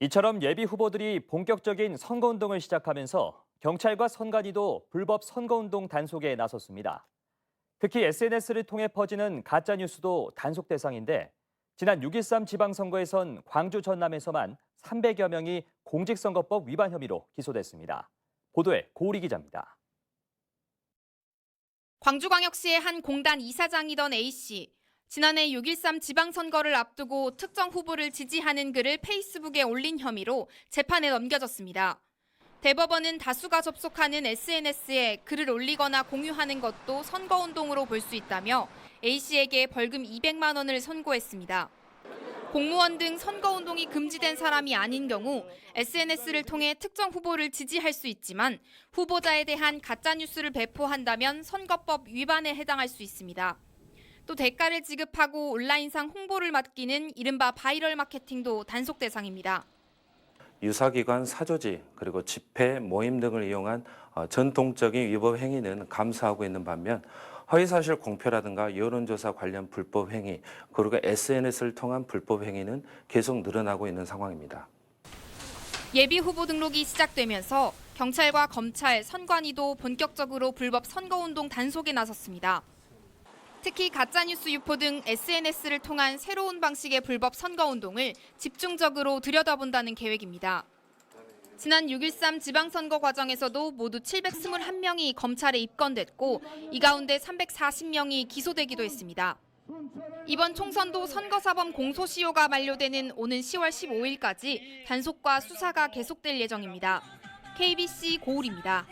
이처럼 예비 후보들이 본격적인 선거운동을 시작하면서 경찰과 선관위도 불법 선거운동 단속에 나섰습니다. 특히 SNS를 통해 퍼지는 가짜뉴스도 단속 대상인데 지난 6.13 지방선거에선 광주 전남에서만 300여 명이 공직선거법 위반 혐의로 기소됐습니다. 보도에 고우리 기자입니다. 광주광역시의 한 공단 이사장이던 A씨. 지난해 6.13 지방선거를 앞두고 특정 후보를 지지하는 글을 페이스북에 올린 혐의로 재판에 넘겨졌습니다. 대법원은 다수가 접속하는 SNS에 글을 올리거나 공유하는 것도 선거운동으로 볼 수 있다며 A씨에게 벌금 200만 원을 선고했습니다. 공무원 등 선거운동이 금지된 사람이 아닌 경우 SNS를 통해 특정 후보를 지지할 수 있지만 후보자에 대한 가짜뉴스를 배포한다면 선거법 위반에 해당할 수 있습니다. 또 대가를 지급하고 온라인상 홍보를 맡기는 이른바 바이럴 마케팅도 단속 대상입니다. 유사기관 사조직 그리고 집회, 모임 등을 이용한 전통적인 위법 행위는 감소하고 있는 반면 허위사실 공표라든가 여론조사 관련 불법 행위 그리고 SNS를 통한 불법 행위는 계속 늘어나고 있는 상황입니다. 예비 후보 등록이 시작되면서 경찰과 검찰, 선관위도 본격적으로 불법 선거운동 단속에 나섰습니다. 특히 가짜뉴스 유포 등 SNS를 통한 새로운 방식의 불법 선거운동을 집중적으로 들여다본다는 계획입니다. 지난 6.13 지방선거 과정에서도 모두 721명이 검찰에 입건됐고 이 가운데 340명이 기소되기도 했습니다. 이번 총선도 선거사범 공소시효가 만료되는 오는 10월 15일까지 단속과 수사가 계속될 예정입니다. KBC 고울입니다.